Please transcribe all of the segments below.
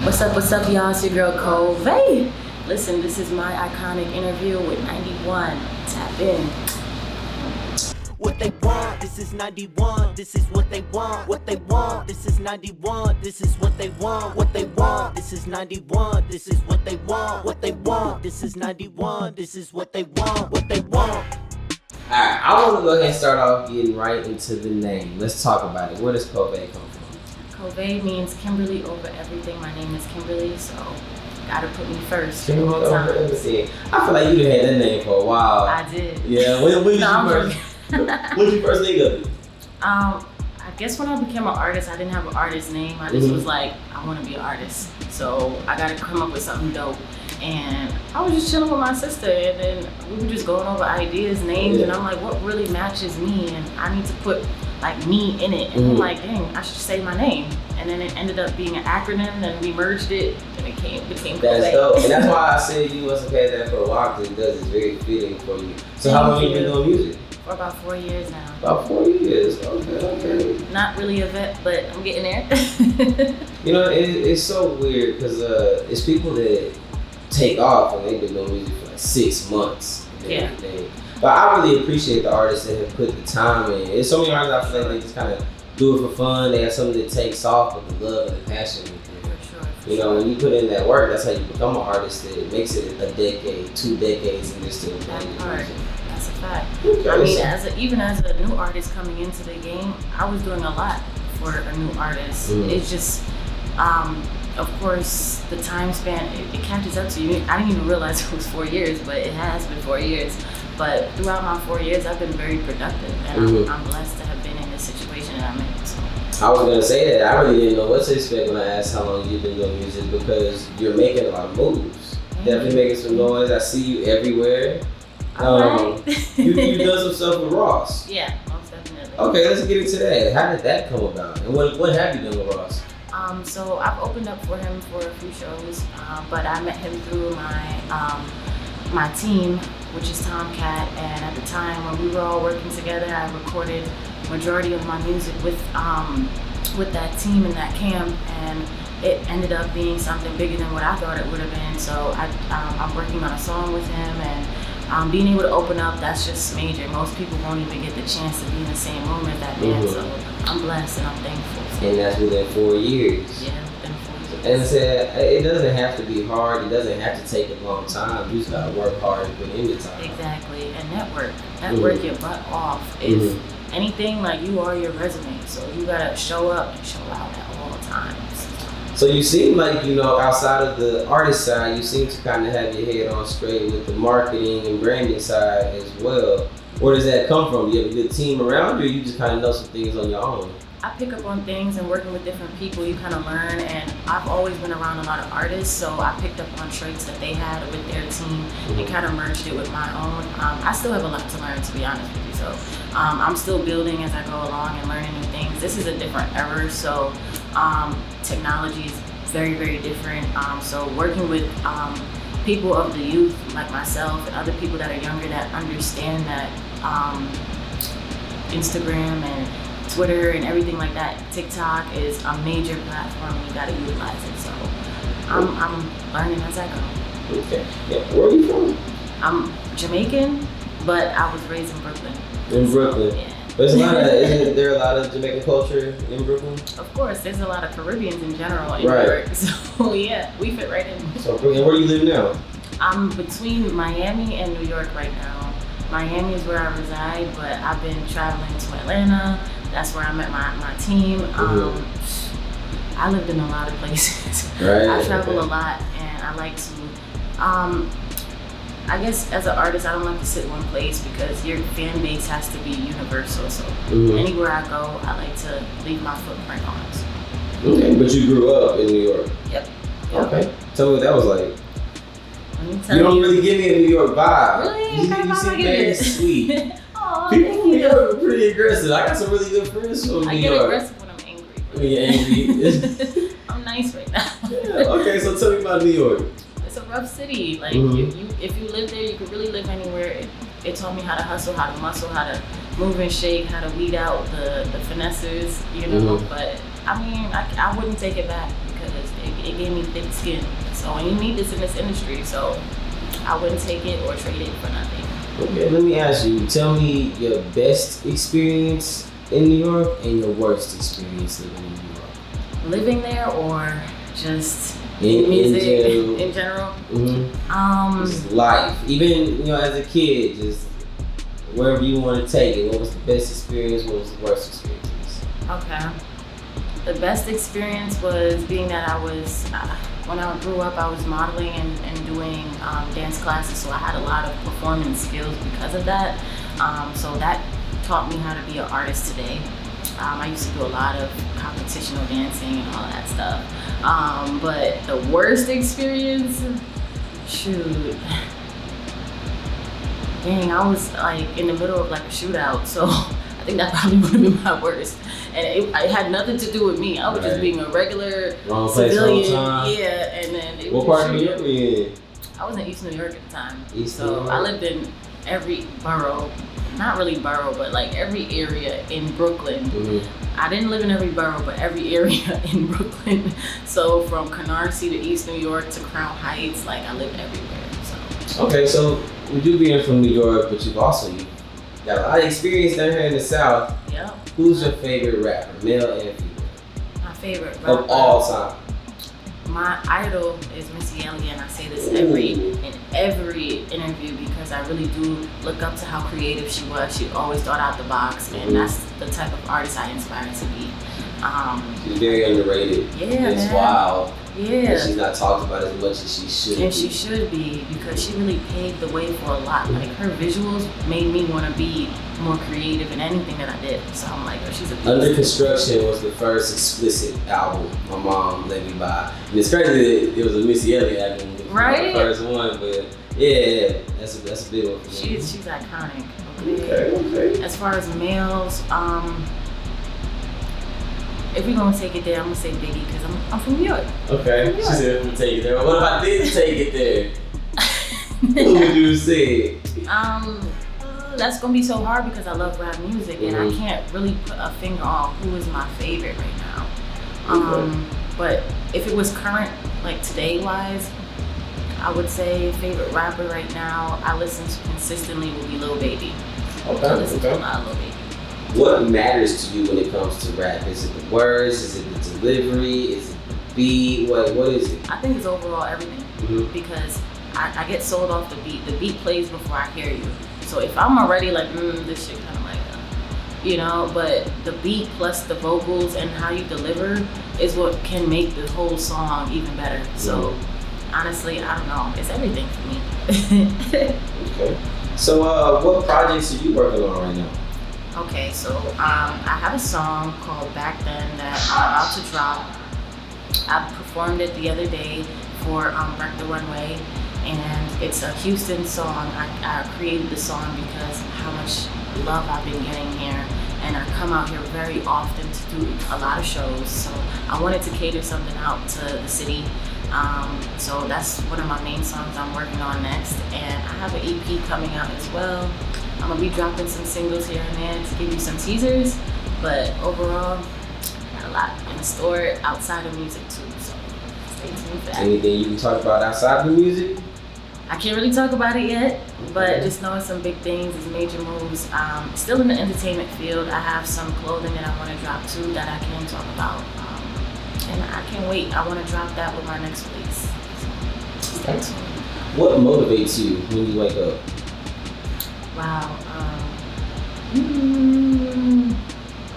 What's up, y'all? It's your girl, Kové. Listen, this is my iconic interview with 91. Tap in. What they want, this is 91, this is what they want. What they want, this is 91, this is what they want. What they want, this is 91, this is what they want. What they want, this is 91, this is what they want. What they want. Alright, I want to go ahead and start off getting right into the name. Let's talk about it. Where does Kové come from? Kové means Kimberly over everything. My name is Kimberly, so gotta put me first. Kimberly over everything. I feel like you had that name for a while. I did. Yeah, when did you first think of it? I guess when I became an artist, I didn't have an artist name. I just was like, I want to be an artist, so I gotta come up with something dope. And I was just chilling with my sister, and then we were just going over ideas, names, and I'm like, what really matches me? And I need to put like me in it. And I'm like, dang, I should say my name. And then it ended up being an acronym, and we merged it, and it became Kové. That's dope. And that's why I said you must have had that for a while, because it's very fitting for you. So how long have you been doing music? For about 4 years now. About 4 years, okay. Not really a vet, but I'm getting there. You know, it's so weird, because it's people that take off and they've been doing music for like 6 months and everything. But I really appreciate the artists that have put the time in. There's so many artists I feel like they just kind of do it for fun. They have something that takes off with the love and the passion. You know, when you put in that work, that's how you become an artist that makes it a decade, 2 decades, and you're still playing music. That's a fact. Okay, I mean, even as a new artist coming into the game, I was doing a lot for a new artist. It's just, of course, the time span, it catches up to you. I didn't even realize it was 4 years, but it has been 4 years. But throughout my 4 years, I've been very productive, and I'm blessed to have been in this situation that I'm in. So. I was gonna say that I really didn't know what to expect when I asked how long you've been doing music, because you're making a lot of moves. Definitely making some noise. I see you everywhere. You done some stuff with Ross. Yeah, most definitely. Okay, let's get into that. How did that come about? And what have you done with Ross? So I've opened up for him for a few shows, but I met him through my team, which is TomCat, and at the time when we were all working together, I recorded majority of my music with that team and that camp, and it ended up being something bigger than what I thought it would have been. So I'm working on a song with him, and being able to open up, that's just major. Most people won't even get the chance to be in the same room as that man, so I'm blessed and I'm thankful. And that's within 4 years. Yeah, within 4 years. And I said, it doesn't have to be hard, it doesn't have to take a long time, you just gotta work hard and put in the time. Exactly, and network your butt off. If anything, like, you are your resume, so you gotta show up and show out at all times. So you seem like, you know, outside of the artist side, you seem to kind of have your head on straight with the marketing and branding side as well. Where does that come from? You have a good team around you, or you just kind of know some things on your own? I pick up on things, and working with different people, you kind of learn, and I've always been around a lot of artists, so I picked up on traits that they had with their team and kind of merged it with my own. I still have a lot to learn, to be honest with you, so I'm still building as I go along and learning new things. This is a different era, so technology is very, very different. So working with people of the youth like myself and other people that are younger that understand that Instagram and Twitter and everything like that, TikTok is a major platform, and you gotta utilize it. So I'm learning as I go. Okay. Yeah. Where are you from? I'm Jamaican, but I was raised in Brooklyn. In Brooklyn? Yeah. But isn't there a lot of Jamaican culture in Brooklyn? Of course, there's a lot of Caribbeans in general in New York. So yeah, we fit right in. So, and where do you live now? I'm between Miami and New York right now. Miami is where I reside, but I've been traveling to Atlanta. That's where I met my team. I lived in a lot of places. I travel a lot, and I like to, I guess as an artist, I don't like to sit in one place, because your fan base has to be universal. So anywhere I go, I like to leave my footprint on it. Okay, but you grew up in New York? Yep. Okay, tell me what that was like. You don't really give me a New York vibe. Really? You seem very sweet. Oh, people from New York are pretty aggressive. I got some really good friends from New York. I get aggressive when I'm angry. When you're angry. I'm nice right now. Yeah, okay, so tell me about New York. It's a rough city. Like, if you live there, you could really live anywhere. It taught me how to hustle, how to muscle, how to move and shake, how to weed out the finesses, you know. But I mean, I wouldn't take it back, because it gave me thick skin. So and you need this in this industry, so I wouldn't take it or trade it for nothing. Okay, let me ask you. Tell me your best experience in New York and your worst experience living in New York. Living there or just In music general. in general? Mm-hmm. Just life. Even, as a kid, just wherever you want to take it. What was the best experience? What was the worst experience? Okay. The best experience was being that I was, when I grew up, I was modeling and doing dance classes, so I had a lot of performance skills because of that. So that taught me how to be an artist today. I used to do a lot of competitional dancing and all of that stuff. But the worst experience, shoot. Dang, I was like in the middle of like a shootout, so I think that probably would have been my worst. And it had nothing to do with me. I was just being a regular wrong place, civilian. wrong time. Yeah, and then it What was part of New York were you in? I was in East New York at the time. East New so York. I lived in every borough, not really borough, but like every area in Brooklyn. Mm-hmm. I didn't live in every borough, but every area in Brooklyn. So from Canarsie to East New York to Crown Heights, like I lived everywhere. So. Okay, so you do being from New York, but you've also got a lot of experience down here in the South. Yeah. Who's your favorite rapper, male and female? My favorite rapper. Of all time. My idol is Missy Elliott, and I say this in every interview because I really do look up to how creative she was. She always thought out the box, and that's the type of artist I inspire to be. She's very underrated. Yeah, It's man. wild. Yeah. And she's not talked about as much as she should. And she should be, because she really paved the way for a lot. Like her visuals made me want to be more creative in anything that I did. So I'm like, oh, she's a beast. Under Construction was the first explicit album my mom let me buy. And it's crazy that it was a Missy Elliott album. It was Right? the first one, but yeah, that's a big one for me. She's iconic. Okay. As far as males, if we're gonna take it there, I'm gonna say Biggie because I'm from New York. Okay. She said we'll take it there. What if I didn't take it there? Who would you say? That's gonna be so hard because I love rap music and I can't really put a finger on who is my favorite right now. But if it was current, like today wise, I would say favorite rapper right now I listen to consistently would be Lil Baby. I listen to a lot of Lil Baby. What matters to you when it comes to rap? Is it the words? Is it the delivery? Is it the beat? What is it? I think it's overall everything because I get sold off the beat. The beat plays before I hear you. So if I'm already like, this shit kind of like, but the beat plus the vocals and how you deliver is what can make the whole song even better. So honestly, I don't know. It's everything for me. Okay. So what projects are you working on right now? Okay, so I have a song called Back Then that I'm about to drop. I performed it the other day for Wreck the Runway, and it's a Houston song. I created the song because of how much love I've been getting here, and I come out here very often to do a lot of shows, so I wanted to cater something out to the city. So that's one of my main songs I'm working on next, and I have an EP coming out as well. I'm gonna be dropping some singles here and there to give you some teasers, but overall, got a lot in store outside of music too, so stay tuned for that. Anything you can talk about outside the music? I can't really talk about it yet, but just know it's some big things, it's major moves. Still in the entertainment field, I have some clothing that I want to drop too that I can talk about, and I can't wait. I want to drop that with my next release. So stay tuned. What motivates you when you wake up? Wow.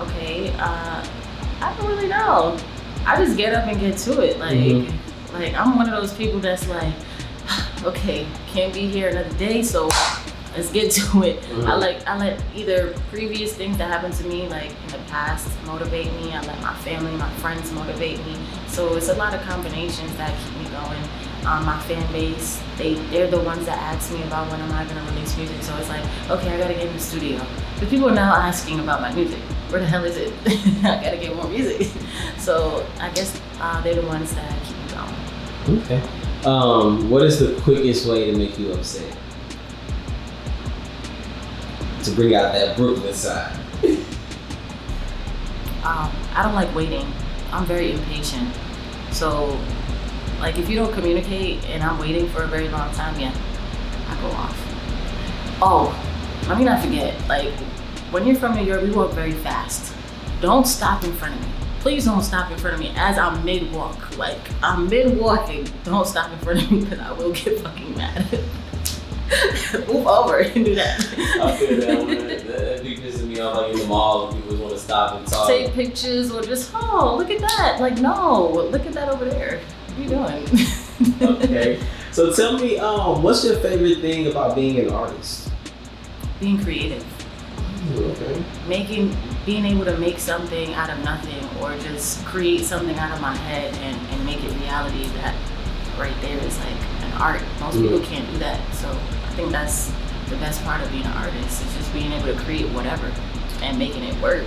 Okay. I don't really know. I just get up and get to it. Like I'm one of those people that's like, okay, can't be here another day, so let's get to it. I let either previous things that happened to me, like in the past, motivate me. I let my family, my friends motivate me. So it's a lot of combinations that keep me going. My fan base, they're the ones that ask me about when am I gonna release music. So it's like, okay, I gotta get in the studio. But people are now asking about my music. Where the hell is it? I gotta get more music. So I guess they're the ones that keep me going. Okay. What is the quickest way to make you upset? To bring out that Brooklyn side. I don't like waiting. I'm very impatient. So Like if you don't communicate and I'm waiting for a very long time, yeah, I go off. Oh, let me not forget, like when you're from New York, we walk very fast. Don't stop in front of me. Please don't stop in front of me as I'm mid-walk. Like I'm mid-walking, don't stop in front of me because I will get fucking mad. Move over and do that. I feel that one. That'd be pissing me off, like in the mall when people want to stop and talk. Take pictures or just, oh, look at that. Like, no, look at that over there. What are you doing? Okay. So tell me, what's your favorite thing about being an artist? Being creative. Okay. Being able to make something out of nothing or just create something out of my head and make it reality, that right there is like an art. Most people can't do that. So I think that's the best part of being an artist, is just being able to create whatever and making it work.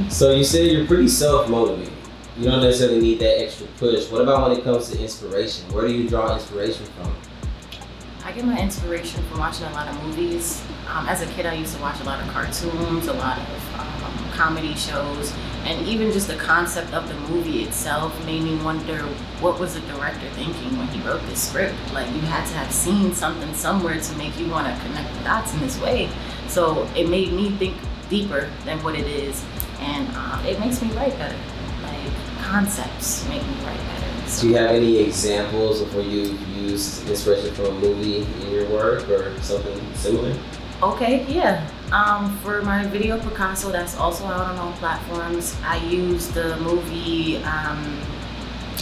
So you said you're pretty self-motivated. You don't necessarily need that extra push. What about when it comes to inspiration? Where do you draw inspiration from? I get my inspiration from watching a lot of movies. As a kid, I used to watch a lot of cartoons, a lot of comedy shows, and even just the concept of the movie itself made me wonder, what was the director thinking when he wrote this script? Like, you had to have seen something somewhere to make you want to connect the dots in this way. So it made me think deeper than what it is, and it makes me write better. Like, concepts make me write better. Do you have any examples of where you used inspiration from a movie in your work or something similar? Okay, yeah. For my video Picasso, that's also out on all platforms, I used the movie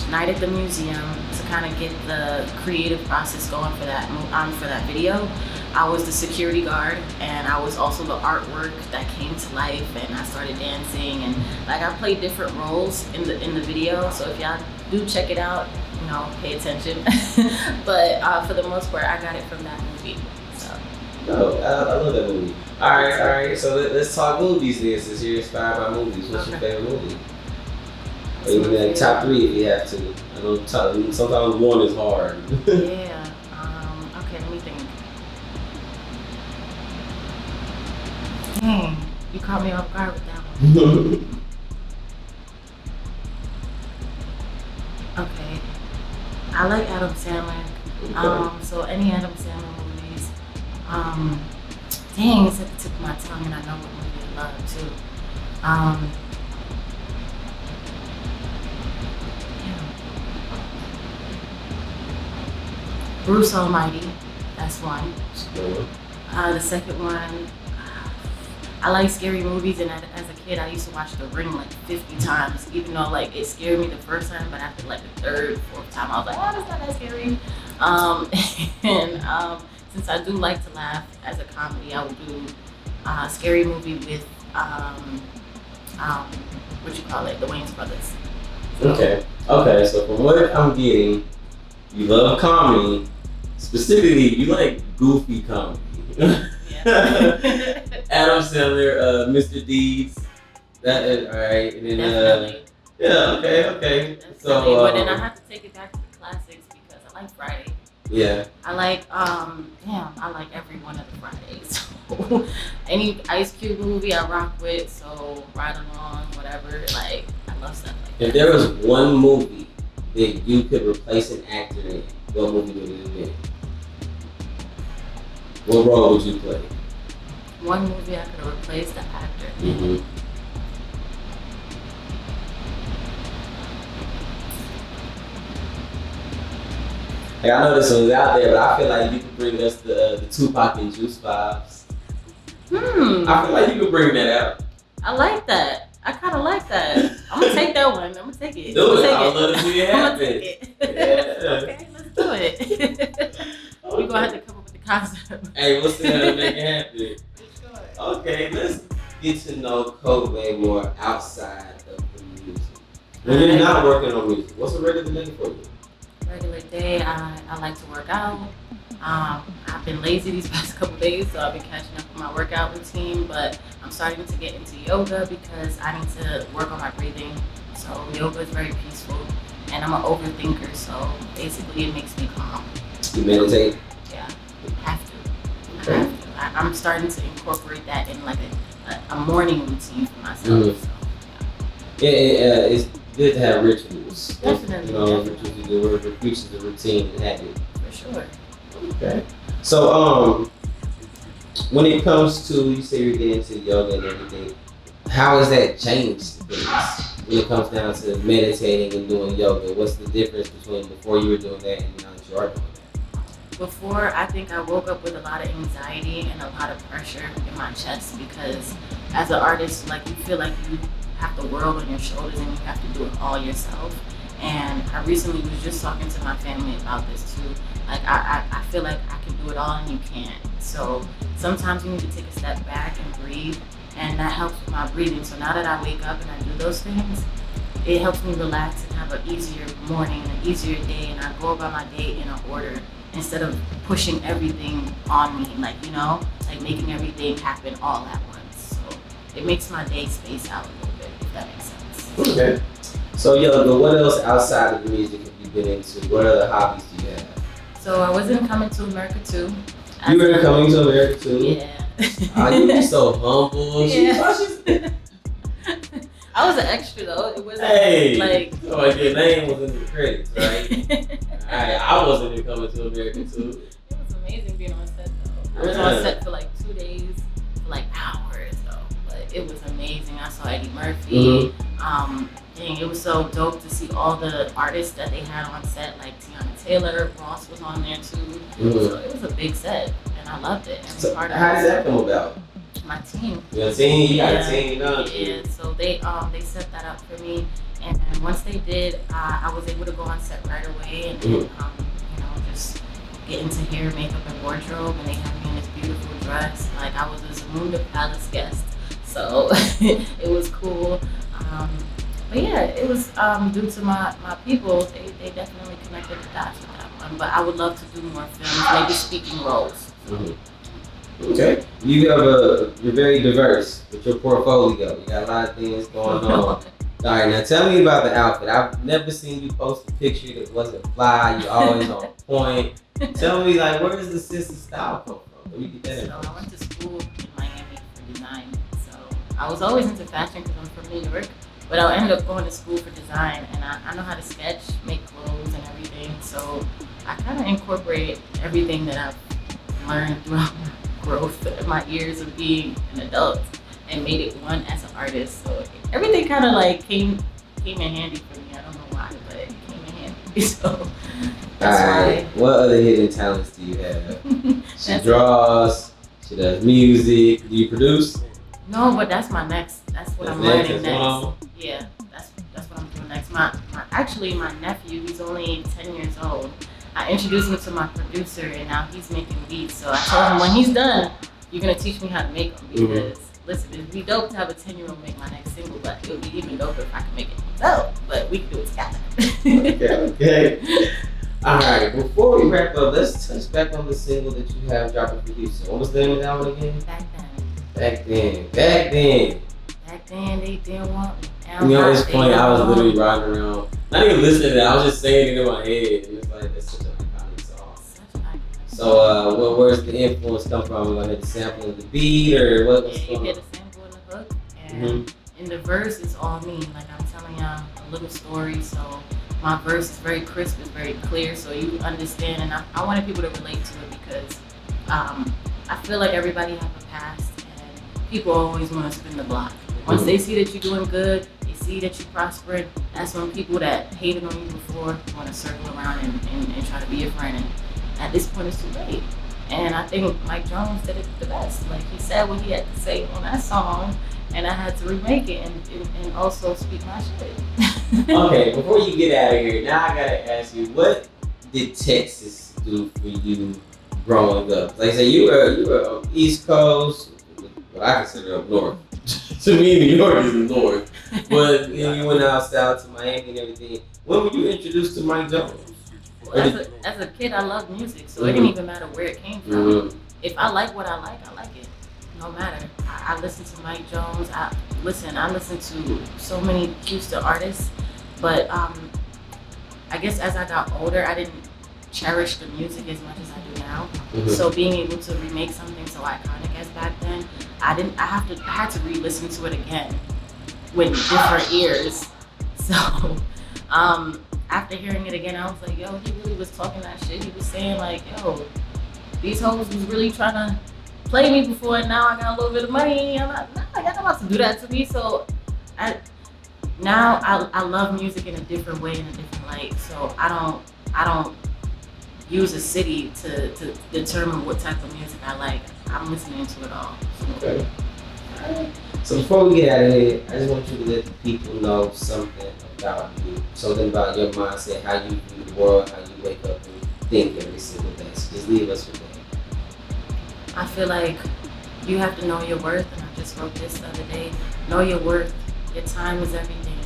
Night at the Museum to kind of get the creative process going for that video. I was the security guard, and I was also the artwork that came to life, and I started dancing, and like I played different roles in the video. So if y'all do check it out, you know, pay attention. But for the most part, I got it from that movie. So. Oh, I love that movie. All right. So let's talk movies then, since you're inspired by movies. What's your favorite movie? Or even like top 3 if you have to. I know sometimes one is hard. Yeah. Okay, let me think. Dang, you caught me off guard with that one. Okay. I like Adam Sandler. Okay. So any Adam Sandler movies. Dang, it's at the tip of my tongue, and I know what movie I love too. Bruce Almighty, that's one. The second one, I like scary movies, and as a kid, I used to watch The Ring like 50 times, even though like it scared me the first time, but after like the third, fourth time, I was like, oh, that's not that scary. And since I do like to laugh as a comedy, I will do a scary movie with the Wayans Brothers. Okay. So from what I'm getting, you love comedy. Specifically, you like goofy comedy. Adam Sandler, Mr. Deeds. That is alright. And then Definitely. Yeah. Okay. Definitely. But then I have to take it back to the classics because I like Friday. Yeah. I like I like every one of the Fridays. So any Ice Cube movie I rock with, so Ride Along, whatever. Like, I love stuff like that. If there was one movie that you could replace an actor in, what movie would it be? What role would you play? One movie I could replace the actor. Mm-hmm. Like, I know this one's out there, but I feel like you could bring us the Tupac and Juice vibes. I feel like you could bring that out. I like that. I kind of like that. I'm gonna take that one. I'm gonna take it. Do it. I'd love to see it happen. I'm gonna take it. Yeah. Okay, let's do it. We're gonna have to come up with the concept. Hey, what's the hell to make it happen? Okay, let's get to know Kové more outside of the music. When you're not working on music, what's a regular day for you? Regular day, I like to work out. I've been lazy these past couple days, so I've been catching up on my workout routine, but I'm starting to get into yoga because I need to work on my breathing. So yoga is very peaceful, and I'm an overthinker, so basically it makes me calm. You meditate? Yeah, I have to. Okay. I'm starting to incorporate that in like a morning routine for myself. Mm-hmm. So, Yeah. good to have rituals. Definitely. You know, rituals you do, whatever creates the routine and habit. For sure. Okay. So, when it comes to, you say you're getting into yoga and everything, how has that changed things when it comes down to meditating and doing yoga? What's the difference between before you were doing that and now that you are doing that? Before, I think I woke up with a lot of anxiety and a lot of pressure in my chest because as an artist, like you feel like you have the world on your shoulders and you have to do it all yourself. And I recently was just talking to my family about this too. Like I feel like I can do it all and you can't. So sometimes you need to take a step back and breathe, and that helps with my breathing. So now that I wake up and I do those things, it helps me relax and have an easier morning, an easier day, and I go about my day in an order instead of pushing everything on me, like, you know, like making everything happen all at once. So it makes my day space out a little bit, if that makes sense. Okay. So yoga, what else outside of the music have you been into? What other hobbies do you have? So I was in Coming to America too. You were Coming to America too? Yeah. Oh, you were so humble. Yeah. I was an extra though. It wasn't like. So like your name was in the credits, right? Alright, I wasn't in Coming to America too. It was amazing being on set though. I was on set for like 2 days, for like hours though. But it was amazing. I saw Eddie Murphy. Dang, it was so dope to see all the artists that they had on set, like Tiana Taylor, Ross was on there too. So it was a big set, and I loved it. So how did that come about? My team. Your team? You got a team, Yeah, so they set that up for me, and once they did, I was able to go on set right away, and you know, just get into hair, makeup, and wardrobe, and they had me in this beautiful dress. Like I was a Zamunda Palace guest, so it was cool. But yeah, it was due to my people. They definitely connected the dots with that one. But I would love to do more films, maybe speaking roles. Okay. You're very diverse with your portfolio. You got a lot of things going on. All right, now tell me about the outfit. I've never seen you post a picture that wasn't fly. You're always on point. Tell me, like, where does the sense of style come from? Where you get that in? So I went to school in Miami for design. So I was always into fashion because I'm from New York. But I ended up going to school for design, and I know how to sketch, make clothes, and everything. So I kind of incorporate everything that I've learned throughout my growth and my years of being an adult, and made it one as an artist. So everything kind of like came in handy for me. I don't know why, but it came in handy. So that's why. What other hidden talents do you have? She draws. She does music. Do you produce? No, but that's my next. That's what I'm learning next. Yeah, that's what I'm doing next. Actually, my nephew, he's only 10 years old. I introduced him to my producer, and now he's making beats. So I told him when he's done, you're gonna teach me how to make them because listen, it'd be dope to have a 10-year-old make my next single, but it would be even doper if I could make it myself. But we can do it together. Okay. All right. Before we wrap up, let's touch back on the single that you have dropping for Houston. What was the name of that one again? Back then, they didn't want me. You know, it's funny. I was literally riding around, not even listening to it. I was just saying it in my head, and it's like that's such an iconic song. So, where's the influence come from? Like the sample of the beat, or what? Yeah, you get a sample in the hook, and in the verse, it's all me. Like I'm telling y'all a little story, so my verse is very crisp, it's very clear, so you understand. And I wanted people to relate to it because I feel like everybody has a past, and people always want to spin the block. Once they see that you're doing good, they see that you're prospering, that's when people that hated on you before want to circle around and try to be your friend. And at this point, it's too late. And I think Mike Jones did it the best. Like he said what he had to say on that song, and I had to remake it and also speak my shit. Okay, before you get out of here, now I gotta ask you, what did Texas do for you growing up? Like I said, you were on East Coast, what I consider up north. To me, New York is the north. But you went out south to Miami and everything. When were you introduced to Mike Jones? Well, as a kid, I loved music, so it didn't even matter where it came from. If I like what I like it. No matter. I listen to Mike Jones. I listen to so many Houston artists, but I guess as I got older, I didn't cherish the music as much as I do now. So being able to remake something so iconic as back then, I had to re-listen to it again with different ears So after hearing it again, I was like, yo, he really was talking that shit. He was saying like, yo, these hoes was really trying to play me before, and now I got a little bit of money. I'm not, nah, y'all not about to do that to me. So I love music in a different way, in a different light. So I don't use a city to determine what type of music I like. I'm listening to it all. Okay. Alright. So before we get out of here, I just want you to let the people know something about you, something about your mindset, how you view the world, how you wake up and think every single day. So just leave us with that. I feel like you have to know your worth, and I just wrote this the other day. Know your worth. Your time is everything.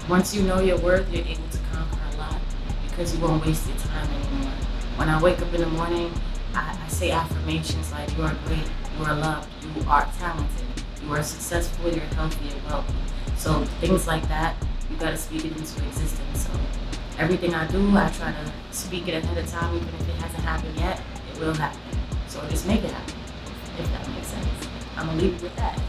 Once you know your worth, you're able to conquer a lot because you won't waste your time anymore. When I wake up in the morning, I say affirmations like, you are great, you are loved, you are talented, you are successful, you're healthy, you're wealthy. So things like that, you gotta speak it into existence. So everything I do, I try to speak it ahead of time, even if it hasn't happened yet, it will happen. So just make it happen, if that makes sense. I'm gonna leave it with that.